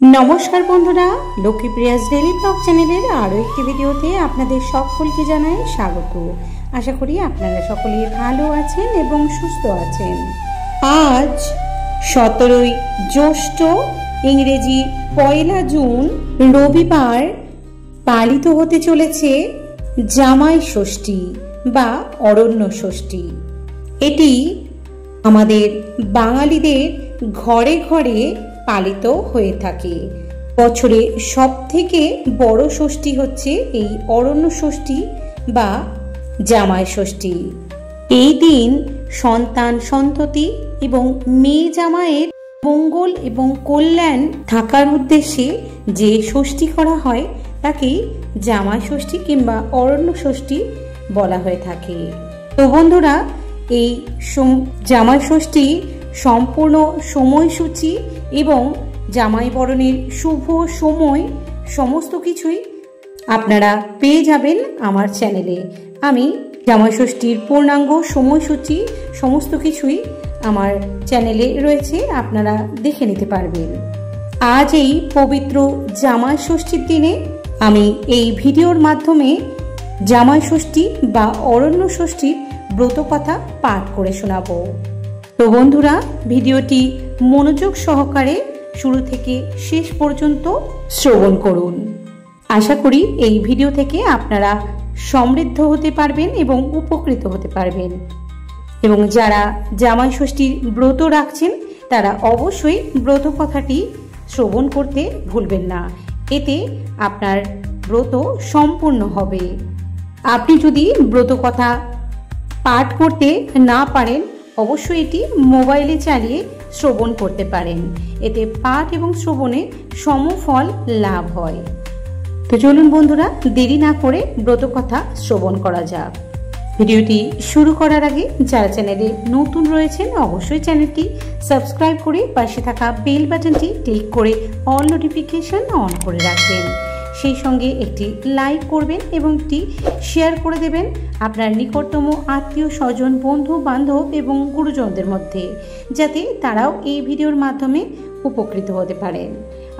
नमस्कार बंधुरा लक्ष्मीप्रियास daily blog चैनेलेर आरो एकटी भिडियोते आपनादेर सकलके जानाई स्वागत। आशा करी आपनारा सकलेई भालो आछेन एबं सुस्थ आछेन। आज 17 ज्येष्ठ इंग्रेजी 1 जून रविवार पालित होते चलेছে জামাই ষষ্ঠী বা অরণ্য ষষ্ঠী। এটি আমাদের বাঙালিদের ঘরে ঘরে পালিত হয়ে থাকে। বছরে সবথেকে বড় ষষ্ঠী হচ্ছে এই অরণ্য ষষ্ঠী বা জামাই ষষ্ঠী। এই দিন সন্তান সন্ততি এবং মেয়ে জামাইয়ের মঙ্গল এবং কল্যাণ থাকার উদ্দেশ্যে যে ষষ্ঠী করা হয় তাকে জামাই ষষ্ঠী কিংবা অরণ্য ষষ্ঠী বলা হয়ে থাকে। তো বন্ধুরা, এই জামাই ষষ্ঠী সম্পূর্ণ সময়সূচি এবং জামাই বরণের শুভ সময় সমস্ত কিছুই আপনারা পেয়ে যাবেন আমার চ্যানেলে। আমি জামাই ষষ্ঠীর পূর্ণাঙ্গ সময়সূচি সমস্ত কিছুই আমার চ্যানেলে রয়েছে, আপনারা দেখে নিতে পারবেন। আজ এই পবিত্র জামাই ষষ্ঠীর দিনে আমি এই ভিডিওর মাধ্যমে জামাই ষষ্ঠী বা অরণ্য ষষ্ঠীর ব্রত কথা পাঠ করে শোনাবো। তো বন্ধুরা, ভিডিওটি মনোযোগ সহকারে শুরু থেকে শেষ পর্যন্ত শ্রবণ করুন। আশা করি এই ভিডিও থেকে আপনারা সমৃদ্ধ হতে পারবেন এবং উপকৃত হতে পারবেন। এবং যারা জামাই ষষ্ঠীর ব্রত রাখছেন তারা অবশ্যই ব্রত কথাটি শ্রবণ করতে ভুলবেন না, এতে আপনার ব্রত সম্পূর্ণ হবে। আপনি যদি ব্রত কথা পাঠ করতে না পারেন অবশ্যই এটি মোবাইলে চালিয়ে শ্রবণ করতে পারেন, এতে পাঠ এবং শ্রবণে সমফল লাভ হয়। তো চলুন বন্ধুরা, দেরি না করে ব্রত কথা শ্রবণ করা যাক। ভিডিওটি শুরু করার আগে যারা চ্যানেলে নতুন রয়েছেন অবশ্যই চ্যানেলটি সাবস্ক্রাইব করে পাশে থাকা বেল বাটনটি ক্লিক করে অল নোটিফিকেশন অন করে রাখবেন। সেই সঙ্গে একটি লাইক করবেন এবং একটি শেয়ার করে দেবেন আপনার নিকটতম আত্মীয় স্বজন বন্ধু বান্ধব এবং গুরুজনদের মধ্যে, যাতে তারাও এই ভিডিওর মাধ্যমে উপকৃত হতে পারেন।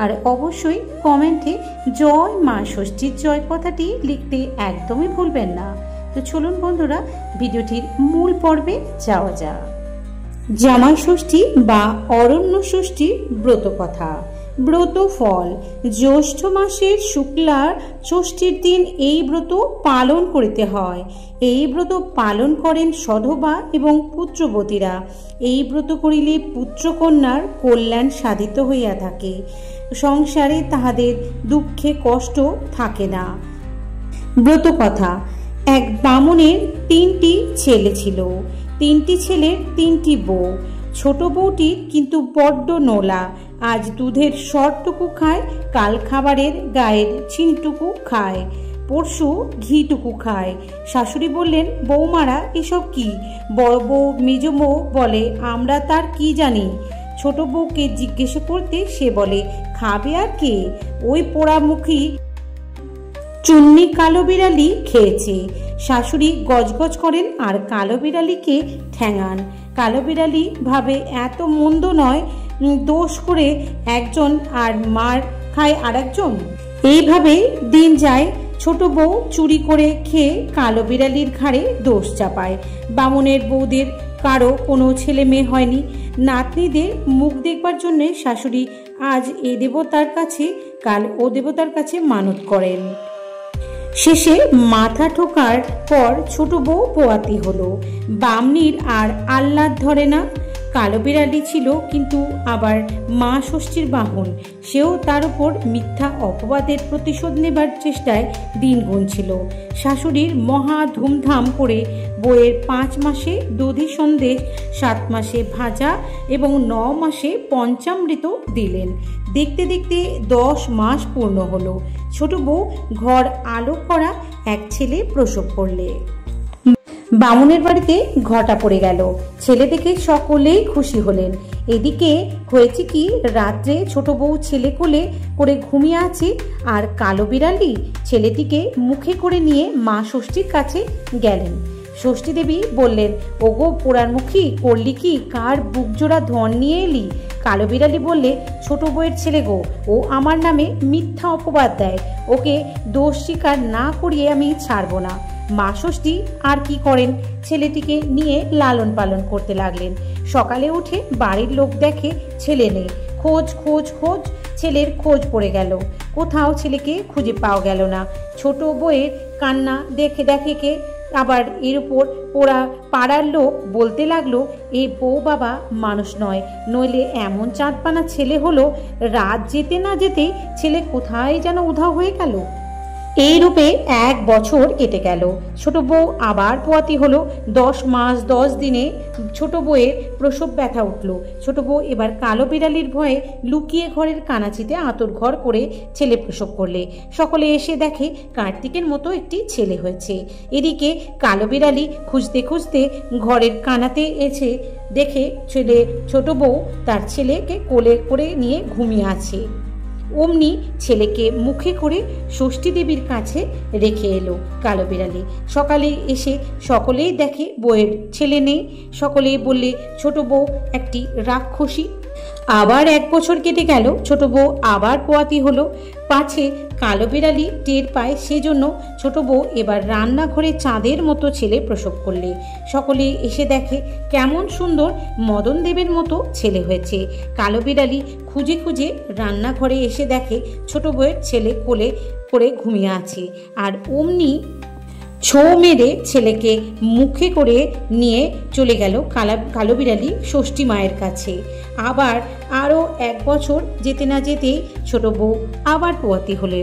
আর অবশ্যই কমেন্টে জয় মা ষষ্ঠীর জয় কথাটি লিখতে একদমই ভুলবেন না। তো চলুন বন্ধুরা, ভিডিওটির মূল পর্বে যাওয়া যাক। জামাই ষষ্ঠী বা অরণ্য ষষ্ঠীর ব্রত কথা। ব্রত ফল। জ্যৈষ্ঠ মাসের শুক্লার ষষ্ঠীর দিন এই ব্রত পালন করিতে হয়। এই ব্রত পালন করেন সধবা এবং পুত্রবতীরা। এই ব্রত করিলে পুত্রকন্যার কল্যাণ সাধিত হইয়া থাকে, সংসারে তাহাদের দুঃখে কষ্ট থাকে না। ব্রত কথা। এক বামুনের 3টি ছেলে ছিল। 3টি ছেলের 3টি বউ। ছোট বউটির কিন্তু বড্ড নোলা। আজ দুধের সরটুকু খায়, কাল খাবারের গায়ের ছিনটুকু খায়, পরশু ঘিটুকু খায়। শাশুড়ি বললেন, বৌমারা এসব কি? বড় বউ মেজ বউ বলে, আমরা তার কি জানি। ছোট বউকে জিজ্ঞেস করতে সে বলে, খাবে আর কে? ওই পোড়ামুখী চুন্নি কালো বিড়ালি খেয়েছে। শাশুড়ি গজগজ করেন আর কালো বিড়ালিকে ঠ্যাঙান। কালো বিড়ালি ভাবে এত মন্দ নয়, দোষ করে একজন আর মার খায় আর একজন। এইভাবে দিন যায়। ছোট বউ চুরি করে খেয়ে কালো বিড়ালির ঘাড়ে দোষ চাপায়। বামুনের বউদের কারো কোনো ছেলে মেয়ে হয়নি। নাতনিদের মুখ দেখবার জন্যে শাশুড়ি আজ এ দেবতার কাছে কাল ও দেবতার কাছে মানত করেন। শেষে মাথা ঠোকার পর ছোট বউ পোয়াতি হলো। বামনির আর আহ্লাদ ধরে না। কালো বিড়ালি ছিল কিন্তু আবার মা ষষ্ঠীর বাহন। সেও তার উপর মিথ্যা অপবাদের প্রতিশোধ নেবার চেষ্টায় দিন গুনছিল। শাশুড়ির মহা ধুমধাম করে বউয়ের 5 মাসে দধি সন্দেশ, 7 মাসে ভাজা এবং 9 মাসে পঞ্চামৃত দিলেন। দেখতে দেখতে 10 মাস পূর্ণ হলো। ছোট বউ ঘর আলো করা এক ছেলে প্রসব করলে। বামুনের বাড়িতে ঘটা পড়ে গেল। ছেলে দেখে সকলেই খুশি হলেন। এদিকে হয়েছে কি, রাত্রে ছোট বউ ছেলে কোলে করে ঘুমিয়ে আছে আর কালো বিড়ালি ছেলেটিকে মুখে করে নিয়ে মা ষষ্ঠীর কাছে গেলেন। ষষ্ঠী দেবী বললেন, ওগো পোড়ার মুখী, করলি কি? কার বুকজোড়া ধন নিয়ে এলি? কালো বিড়ালি বললে, ছোট বউয়ের ছেলে গো, ও আমার নামে মিথ্যা অপবাদ দেয়, ওকে দোষ স্বীকার না করিয়ে আমি ছাড়ব না। মা ষষ্ঠী আর কি করেন, ছেলেটিকে নিয়ে লালন পালন করতে লাগলেন। সকালে উঠে বাড়ির লোক দেখে ছেলে নেই। খোঁজ খোঁজ খোঁজ, ছেলের খোঁজ পড়ে গেল। কোথাও ছেলেকে খুঁজে পাওয়া গেল না। ছোট বউয়ের কান্না দেখে দেখে কে আবার এর উপর পাড়ার লোক বলতে লাগলো, এই বউ বাবা মানুষ নয়, নইলে এমন চাঁদপানা ছেলে হলো, রাত যেতে না যেতেই ছেলে কোথায় যেন উধাও হয়ে গেল। এই রূপে 1 বছর কেটে গেল। ছোট বউ আবার পোয়াতি হলো। 10 মাস 10 দিনে ছোট বউয়ের প্রসব ব্যথা উঠল। ছোট বউ এবার কালো বিড়ালির ভয়ে লুকিয়ে ঘরের কানাচিতে আঁতর ঘর করে ছেলে প্রসব করলে। সকলে এসে দেখে কার্তিকের মতো একটি ছেলে হয়েছে। এদিকে কালো বিড়ালি খুঁজতে খুঁজতে ঘরের কানাতে এসে দেখে ছোট বউ তার ছেলেকে কোলে করে নিয়ে ঘুমিয়ে আছে। অমনি ছেলেকে মুখে করে ষষ্ঠী দেবীর কাছে রেখে এলো কালো বিড়ালি। সকালে এসে সকলেই দেখে বউয়ের ছেলে নেই। সকলেই বললে, ছোট বউ একটি রাক্ষসী। আবার 1 বছর কেটে গেল। ছোট বউ আবার পোয়াতি হলো। পাছে কালো বিড়ালি টের পায়, সেজন্য ছোট বউ এবার রান্নাঘরে চাঁদের মতো ছেলে প্রসব করলে। সকলে এসে দেখে কেমন সুন্দর মদন দেবের মতো ছেলে হয়েছে। কালো বিড়ালি খুঁজে খুঁজে রান্নাঘরে এসে দেখে ছোট বউয়ের ছেলে কোলে করে ঘুমিয়ে আছে। আর অমনি ছো মেরে ছেলেকে মুখে করে নিয়ে চলে গেল কালো বিড়ালি ষষ্ঠী মায়ের কাছে। আবার আরও 1 বছর যেতে না যেতেই ছোট বউ আবার পোয়াতি হলে।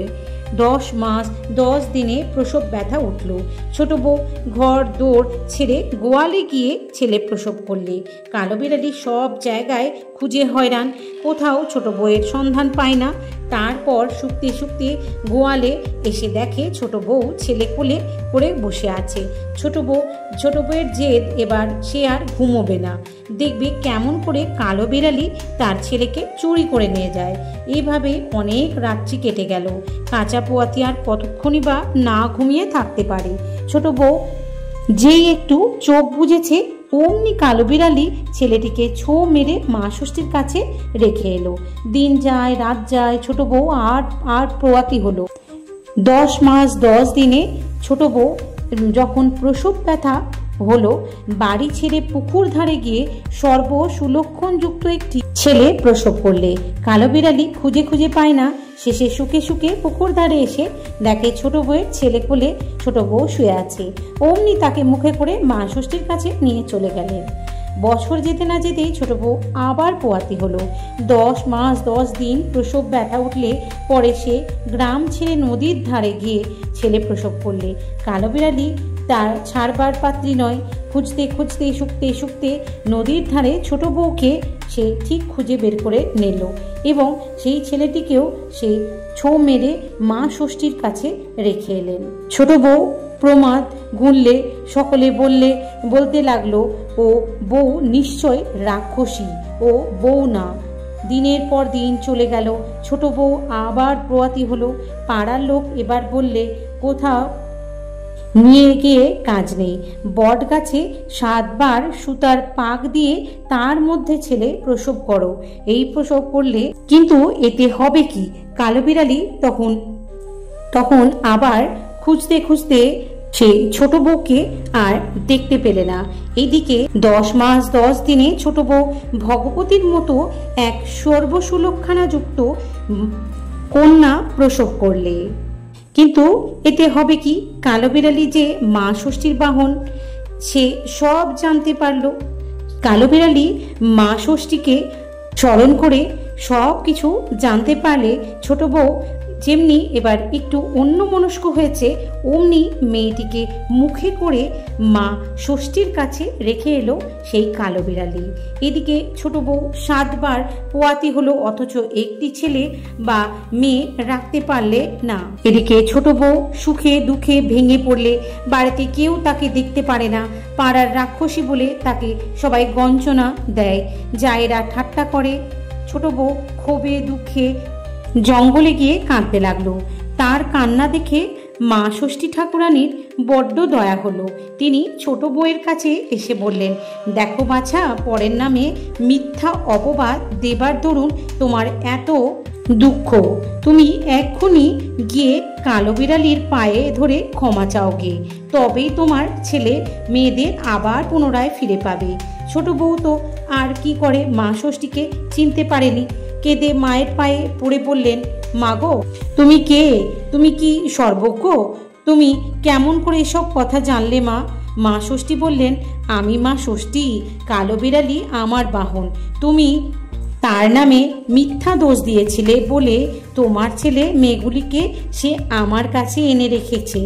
10 মাস 10 দিনে প্রসব ব্যথা উঠল। ছোট বউ ঘর দৌড় ছেড়ে গোয়ালে গিয়ে ছেলে প্রসব করলে। কালো বিড়ালি সব জায়গায় খুঁজে হয়রান, কোথাও ছোট বউয়ের সন্ধান পায় না। তারপর শুকতে শুকতে গোয়ালে এসে দেখে ছোট বউ ছেলে কোলে করে বসে আছে। ছোট বউয়ের জেদ, এবার সে আর ঘুমোবে না, দেখবে কেমন করে কালো বিড়ালি তার ছেলেকে চুরি করে নিয়ে যায়। এইভাবে অনেক রাত্রি কেটে গেল। কাঁচা পোয়াতি আর কতক্ষণই বা না ঘুমিয়ে থাকতে পারে। ছোট বউ যেই একটু চোখ বুঝেছে, অমনি কালো বিড়ালি ছেলেটিকে ছো মেরে মা ষষ্ঠীর কাছে রেখে এলো। দিন যায় রাত যায়, ছোট বউ আর পোয়াতি হলো। 10 মাস 10 দিনে ছোট বউ যখন প্রসব ব্যথা হলো, বাড়ি ছেড়ে পুকুর ধারে গিয়ে সুলক্ষণযুক্ত একটি ছেলে প্রসব করলে। কালো বিড়ালি খুঁজে খুঁজে পায় না। শেষে শুকে শুকে পুকুর ধারে এসে দেখে ছোট বউয়ের ছেলে কোলে ছোট বউ শুয়ে আছে। অমনি তাকে মুখে করে মা ষষ্ঠীর কাছে নিয়ে চলে গেলেন। বছর যেতে না যেতেই ছোট বউ আবার পোয়াতি হলো। 10 মাস 10 দিন প্রসব ব্যথা উঠলে পরে সে গ্রাম ছেড়ে নদীর ধারে গিয়ে ছেলে প্রসব করলে। কালো বিড়ালি তার ছাড়বার পাত্রী নয়। খুঁজতে খুঁজতে শুকতে শুকতে নদীর ধারে ছোট বউকে সে ঠিক খুঁজে বের করে নিল এবং সেই ছেলেটিকেও সে ছো মেরে মা ষষ্ঠীর কাছে রেখে এলেন। ছোট বউ প্রমাদ গুনলে সকলে বলতে লাগলো, ও বউ নিশ্চয় রাক্ষসী, ও বউ না। দিনের পর দিন চলে গেল। ছোট বউ আবার পোয়াতি হলো। পাড়ার লোক এবার বললে, কোথাও নিয়ে গিয়ে কাজ নেই, বট গাছে 7 বার সুতার পাক দিয়ে তার মধ্যে ছেলে প্রসব করো। এই প্রসব করলে কিন্তু এতে হবে কি? কালো বিড়ালি তখন আবার খুঁজতে খুঁজতে সে ছোট বউকে আর দেখতে পেলে না। এইদিকে 10 মাস 10 দিনে ছোট বউ ভগবতীর মতো এক সুলক্ষণাযুক্ত কন্যা প্রসব করলে। কিন্তু এতে হবে কি? কালো বিড়ালি যে মা ষষ্ঠীর বাহন, সে সব জানতে পারল। কালো বিড়ালি মা ষষ্ঠীকে স্মরণ করে সব কিছু জানতে পারলে ছোট বউ যেমনি এবার একটু অন্যমনস্ক হয়েছে, অমনি মেয়েটিকে মুখে করে মা ষষ্ঠীর কাছে রেখে এলো সেই কালো বিড়ালি। এদিকে ছোট বউ 7 বার পোয়াতি হলো, অথচ একটি ছেলে বা মেয়ে রাখতে পারলে না। এদিকে ছোট বউ সুখে দুঃখে ভেঙে পড়লে। বাড়িতে কেউ তাকে দেখতে পারে না। পাড়ার রাক্ষসী বলে তাকে সবাই গঞ্জনা দেয়, জায়েরা ঠাট্টা করে। ছোট বউ ক্ষোভে দুঃখে জঙ্গলে গিয়ে কাঁদতে লাগলো। তার কান্না দেখে মা ষষ্ঠী ঠাকুরানীর বড্ড দয়া হলো। তিনি ছোট বউয়ের কাছে এসে বললেন, দেখো বাছা, পরের নামে মিথ্যা অপবাদ দেবার দরুন তোমার এত দুঃখ। তুমি এক্ষুনি গিয়ে কালো বিড়ালির পায়ে ধরে ক্ষমা চাওগে, তবেই তোমার ছেলে মেয়েদের আবার পুনরায় ফিরে পাবে। ছোট বউ তো আর কি করে মা ষষ্ঠীকে চিনতে পারেনি। কেঁদে মায়ের পায়ে পড়ে বললেন, মাগো তুমি কে? তুমি কি সর্বজ্ঞ? তুমি কেমন করে এসব কথা জানলে মা? মা ষষ্ঠী বললেন, আমি মা ষষ্ঠী, কালো বিড়ালি আমার বাহন। তুমি তার নামে মিথ্যা দোষ দিয়েছিলে বলে তোমার ছেলে মেয়েগুলিকে সে আমার কাছে এনে রেখেছে।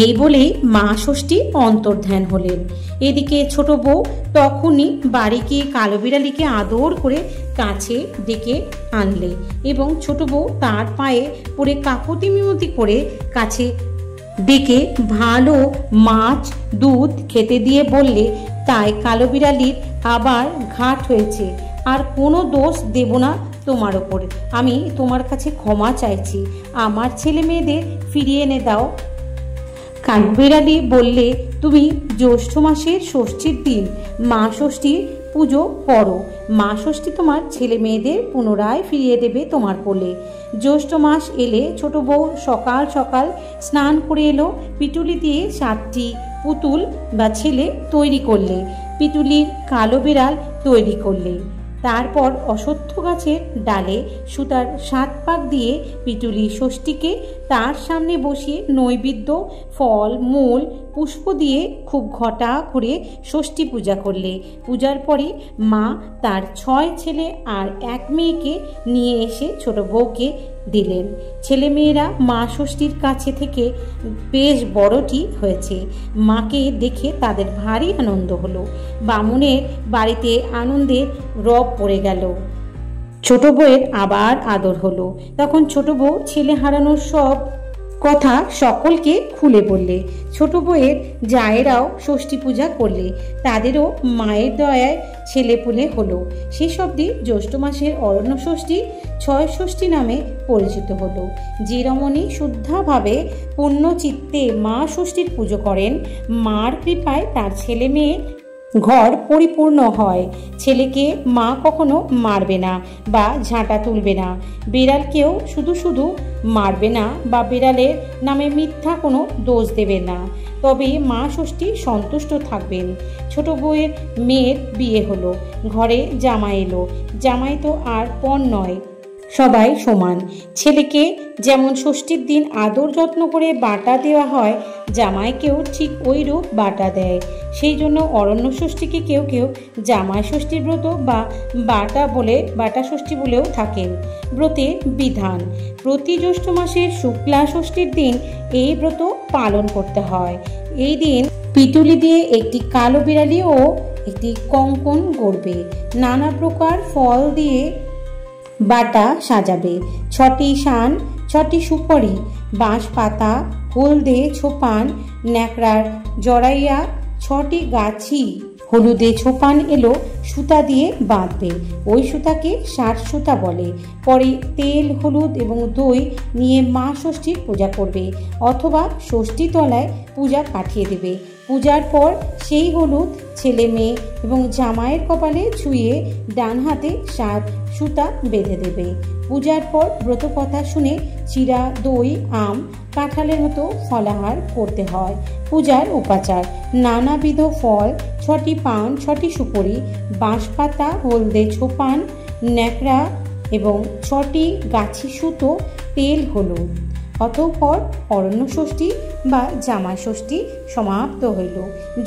এই বলেই মা ষষ্ঠী অন্তর্ধান হলেন। এদিকে ছোট বউ তখনই বাড়ি গিয়ে কালো বিড়ালিকে আদর করে কাছে ডেকে আনলে এবং ছোট বউ তার পায়ে পড়ে কাকুতি মিনতি করে কাছে ডেকে ভালো মাছ দুধ খেতে দিয়ে বললে, তাই কালো বিড়ালির আবার ঘাট হয়েছে, আর কোনো দোষ দেব না তোমার ওপর। আমি তোমার কাছে ক্ষমা চাইছি, আমার ছেলে মেয়েদের ফিরিয়ে এনে দাও। কালো বিড়ালি বললে, তুমি জ্যৈষ্ঠ মাসের ষষ্ঠীর দিন মা ষষ্ঠীর পুজো করো। মা ষষ্ঠী তোমার ছেলে মেয়েদের পুনরায় ফিরিয়ে দেবে তোমার কোলে। জ্যৈষ্ঠ মাস এলে ছোট বউ সকাল সকাল স্নান করে এলো। পিটুলি দিয়ে 7টি পুতুল বা ছেলে তৈরি করলে, পিটুলির কালো বিড়াল তৈরি করলে। তারপর অশ্বত্থ গাছের ডালে সুতার 7 পাক দিয়ে পিটুলি ষষ্ঠীকে তার সামনে বসিয়ে নৈবেদ্য ফল মূল পুষ্প দিয়ে খুব ঘটা করে ষষ্ঠী পূজা করলে। পূজার পরে মা তার 6 ছেলে আর 1 মেয়েকে নিয়ে এসে ছোট বউকে দিলেন। ছেলে মেয়েরা মা ষষ্ঠীর কাছে থেকে বেশ বড়টি হয়েছে। মাকে দেখে তাদের ভারী আনন্দ হলো। বামুনের বাড়িতে আনন্দের রব পড়ে গেল। ছোট বউয়ের আবার আদর হলো। তখন ছোট বউ ছেলে হারানোর সব কথা সকলকে খুলে বললে। ছোট বউয়ের জায়েরাও ষষ্ঠী পূজা করলে, তাদেরও মায়ের দয়ায় ছেলেপুলে হলো। সেসব দিয়ে জ্যৈষ্ঠ মাসের অরণ্য ষষ্ঠী 6 ষষ্ঠী নামে পরিচিত হলো। যে রমণী শুদ্ধাভাবে পূর্ণ চিত্তে মা ষষ্ঠীর পুজো করেন, মার কৃপায় তার ছেলে মেয়ে ঘর পরিপূর্ণ হয়। ছেলেকে মা কখনো মারবে না বা ঝাঁটা তুলবে না। বিড়ালকেও শুধু শুধু মারবে না বা বিড়ালের নামে মিথ্যা কোনো দোষ দেবে না। তবে মা ষষ্ঠী সন্তুষ্ট থাকবেন। ছোট বউয়ের মেয়ের বিয়ে হলো, ঘরে জামাই এলো। জামাই তো আর পণ নয়, সবাই সমান। ছেলেকে যেমন ষষ্ঠীর দিন আদর যত্ন করে বাটা দেওয়া হয়, জামাইকেও ঠিক ওইরূপ বাটা দেয়। সেই জন্য অরণ্য ষষ্ঠীকে কেউ কেউ জামাই ষষ্ঠীর ব্রত বা বাটা ষষ্ঠী বলেও থাকেন। ব্রতের বিধান: প্রতি জ্যৈষ্ঠ মাসের শুক্লা ষষ্ঠীর দিন এই ব্রত পালন করতে হয়। এই দিন পিটুলি দিয়ে একটি কালো বিড়ালি ও একটি কঙ্কন গড়বে। নানা প্রকার ফল দিয়ে বাটা সাজাবে। 6টি শান, 6টি সুপারি, বাঁশ পাতা, হলদে ছোপান, ন্যাকড়ার জড়াইয়া 6টি গাছি হলুদে ছোপান এলো সুতা দিয়ে বাঁধবে। ওই সুতাকে 60 সুতা বলে। পরে তেল হলুদ এবং দই নিয়ে মা ষষ্ঠীর পূজা করবে অথবা ষষ্ঠী তলায় পূজা পাঠিয়ে দেবে। পূজার পর সেই হলুদ ছেলে মেয়ে এবং জামাইয়ের কপালে ছুঁয়ে ডান হাতে 7 সুতা বেঁধে দেবে। পূজার পর ব্রতকথা শুনে চিরা, দই, আম, কাঁঠালের মতো ফলাহার করতে হয়। পূজার উপাচার: নানাবিধ ফল, 6টি পান, 6টি সুপারি, বাঁশপাতা, হলদে ছোপান, ন্যাকড়া এবং 6টি গাছি সুতো, তেল হলুদ। অতঃপর অরণ্য ষষ্ঠী বা জামাই ষষ্ঠী সমাপ্ত হইল।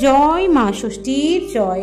জয় মা ষষ্ঠীর জয়।